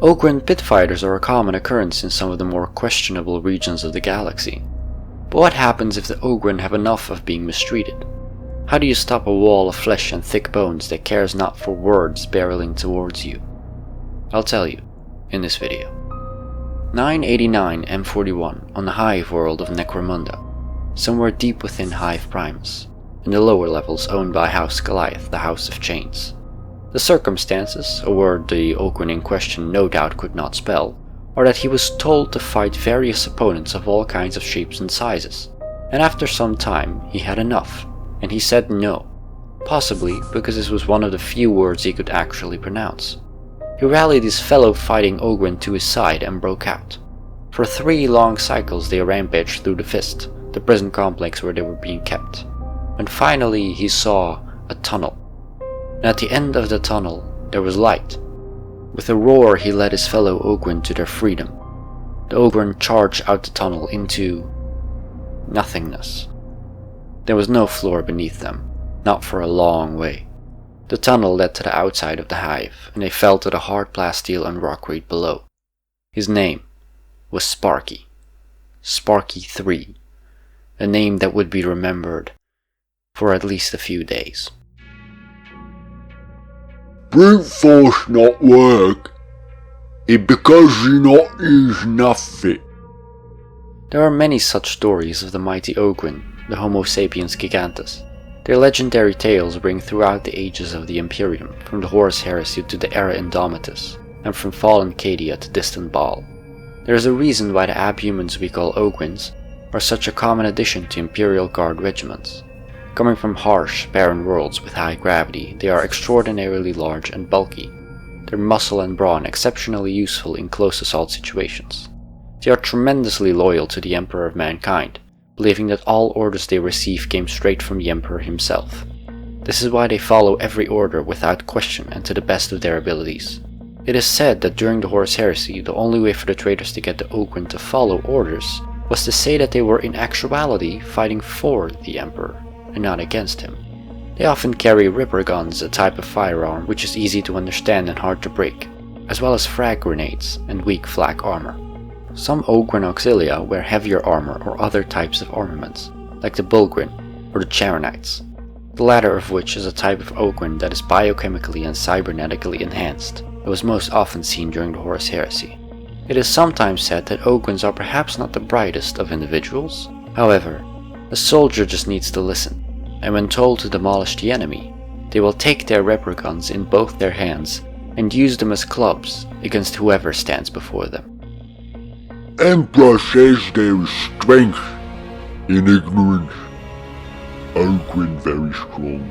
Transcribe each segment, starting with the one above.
Ogryn pit fighters are a common occurrence in some of the more questionable regions of the galaxy. But what happens if the Ogryn have enough of being mistreated? How do you stop a wall of flesh and thick bones that cares not for words barreling towards you? I'll tell you in this video. 989 M41 on the HIVE world of Necromunda, somewhere deep within HIVE Primus, in the lower levels owned by House Goliath, the House of Chains. The circumstances, a word the Ogryn in question no doubt could not spell, are that he was told to fight various opponents of all kinds of shapes and sizes, and after some time he had enough, and he said no, possibly because this was one of the few words he could actually pronounce. He rallied his fellow fighting Ogryn to his side and broke out. For 3 long cycles they rampaged through the Fist, the prison complex where they were being kept, when finally he saw a tunnel. And at the end of the tunnel there was light. With a roar he led his fellow Ogryn to their freedom. The Ogryn charged out the tunnel into nothingness. There was no floor beneath them, not for a long way. The tunnel led to the outside of the hive, and they fell to the hard plasteel and rockweed below. His name was Sparky. Sparky 3. A name that would be remembered for at least a few days. Brute force not work. It because you not use nothing. There are many such stories of the mighty Ogryn, the Homo sapiens gigantus. Their legendary tales ring throughout the ages of the Imperium, from the Horus Heresy to the Era Indomitus, and from fallen Cadia to distant Baal. There is a reason why the abhumans we call Ogryns are such a common addition to Imperial Guard regiments. Coming from harsh, barren worlds with high gravity, they are extraordinarily large and bulky, their muscle and brawn exceptionally useful in close assault situations. They are tremendously loyal to the Emperor of Mankind, believing that all orders they receive came straight from the Emperor himself. This is why they follow every order without question and to the best of their abilities. It is said that during the Horus Heresy, the only way for the traitors to get the Ogryn to follow orders was to say that they were in actuality fighting for the Emperor, and not against him. They often carry ripper guns, a type of firearm which is easy to understand and hard to break, as well as frag grenades and weak flak armor. Some Ogryn auxilia wear heavier armor or other types of armaments, like the Bulgryn or the Charonites, the latter of which is a type of Ogryn that is biochemically and cybernetically enhanced, and was most often seen during the Horus Heresy. It is sometimes said that Ogryns are perhaps not the brightest of individuals. However, a soldier just needs to listen, and when told to demolish the enemy, they will take their ripper guns in both their hands and use them as clubs against whoever stands before them. Emperor says there is strength in ignorance. Ogryn very strong.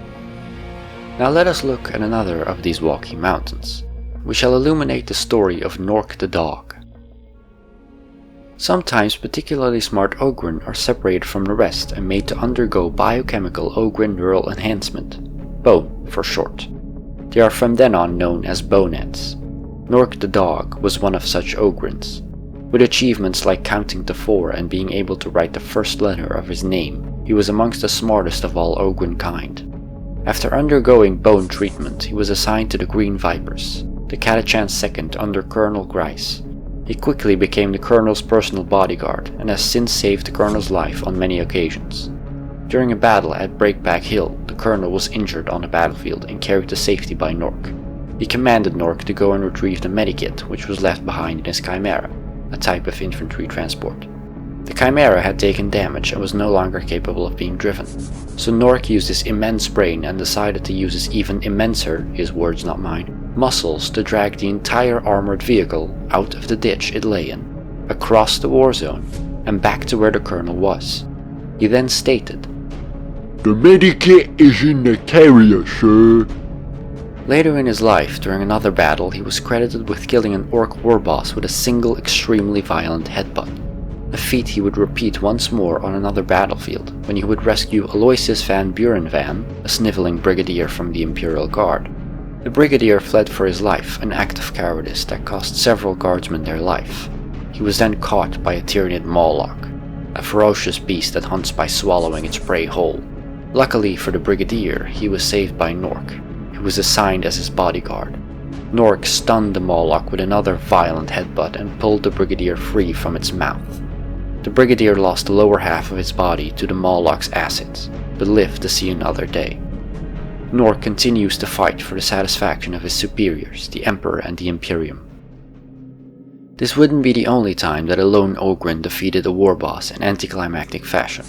Now let us look at another of these walking mountains. We shall illuminate the story of Nork the dog. Sometimes particularly smart Ogryn are separated from the rest and made to undergo biochemical Ogryn neural enhancement, bone for short. They are from then on known as boneheads. Nork the dog was one of such Ogryns. With achievements like counting to 4 and being able to write the first letter of his name, he was amongst the smartest of all Ogryn kind. After undergoing bone treatment, he was assigned to the Green Vipers, the Catachan II under Colonel Grice. He quickly became the Colonel's personal bodyguard and has since saved the Colonel's life on many occasions. During a battle at Breakback Hill, the Colonel was injured on the battlefield and carried to safety by Nork. He commanded Nork to go and retrieve the medikit which was left behind in his Chimera, a type of infantry transport. The Chimera had taken damage and was no longer capable of being driven, so Nork used his immense brain and decided to use his even immenser, his words not mine, muscles to drag the entire armored vehicle out of the ditch it lay in, across the war zone, and back to where the Colonel was. He then stated, "The medikit is in the carrier, sir." Later in his life, during another battle, he was credited with killing an orc war boss with a single extremely violent headbutt, a feat he would repeat once more on another battlefield, when he would rescue Aloysius van Buren Van, a sniveling brigadier from the Imperial Guard. The brigadier fled for his life, an act of cowardice that cost several guardsmen their life. He was then caught by a Tyranid Mawloc, a ferocious beast that hunts by swallowing its prey whole. Luckily for the brigadier, he was saved by Nork, who was assigned as his bodyguard. Nork stunned the Moloch with another violent headbutt and pulled the Brigadier free from its mouth. The Brigadier lost the lower half of his body to the Moloch's acids, but lived to see another day. Nork continues to fight for the satisfaction of his superiors, the Emperor and the Imperium. This wouldn't be the only time that a lone Ogryn defeated a war boss in anticlimactic fashion.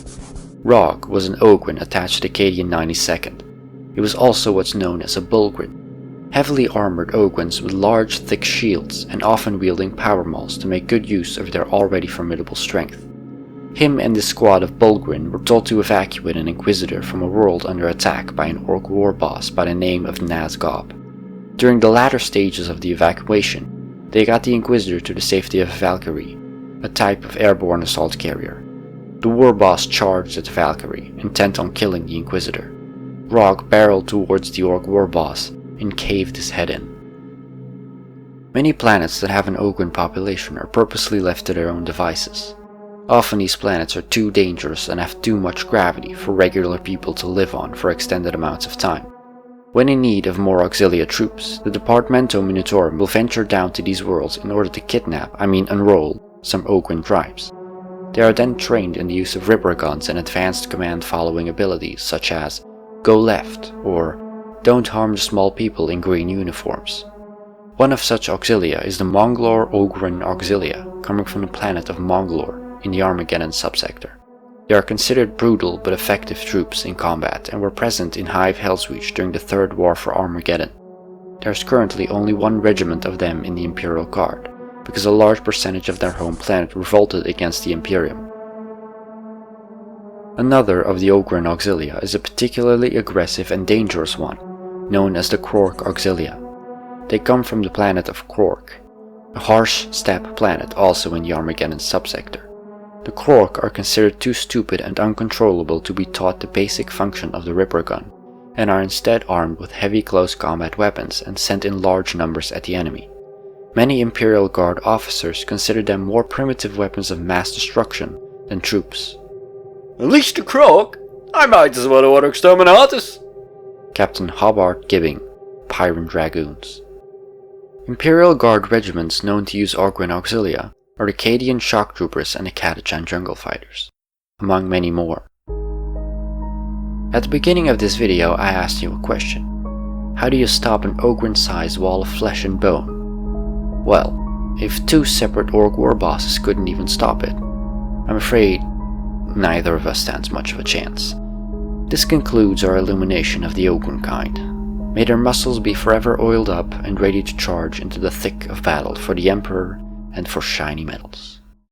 Rog was an Ogryn attached to the Cadian 92nd. He was also what's known as a Bulgryn, heavily armored Ogryns with large, thick shields and often wielding power mauls to make good use of their already formidable strength. Him and his squad of Bulgryn were told to evacuate an Inquisitor from a world under attack by an Orc war boss by the name of Nazgob. During the latter stages of the evacuation, they got the Inquisitor to the safety of Valkyrie, a type of airborne assault carrier. The war boss charged at the Valkyrie, intent on killing the Inquisitor. Rog barreled towards the Orc war boss and caved his head in. Many planets that have an Ogryn population are purposely left to their own devices. Often these planets are too dangerous and have too much gravity for regular people to live on for extended amounts of time. When in need of more auxilia troops, the Departamento Minitorum will venture down to these worlds in order to enroll some Ogryn tribes. They are then trained in the use of Ripper guns and advanced command following abilities such as Go Left or Don't Harm the Small People in Green Uniforms. One of such auxilia is the Monglor Ogryn Auxilia, coming from the planet of Monglor in the Armageddon subsector. They are considered brutal but effective troops in combat and were present in HIVE Hellsreach during the Third War for Armageddon. There is currently only one regiment of them in the Imperial Guard, because a large percentage of their home planet revolted against the Imperium. Another of the Ogryn Auxilia is a particularly aggressive and dangerous one, known as the Krork Auxilia. They come from the planet of Krork, a harsh steppe planet also in the Armageddon subsector. The Krork are considered too stupid and uncontrollable to be taught the basic function of the Ripper gun, and are instead armed with heavy close combat weapons and sent in large numbers at the enemy. Many Imperial Guard officers consider them more primitive weapons of mass destruction than troops. At least the Krork? I might as well order exterminatus! Captain Hobart Gibbing, Pyrran Dragoons. Imperial Guard regiments known to use Ogryn Auxilia are the Cadian Shock Troopers and the Catachan Jungle Fighters, among many more. At the beginning of this video I asked you a question. How do you stop an Ogryn-sized wall of flesh and bone? Well, if two separate Orc war bosses couldn't even stop it, I'm afraid neither of us stands much of a chance. This concludes our illumination of the Ogryn kind. May their muscles be forever oiled up and ready to charge into the thick of battle for the Emperor and for shiny metals.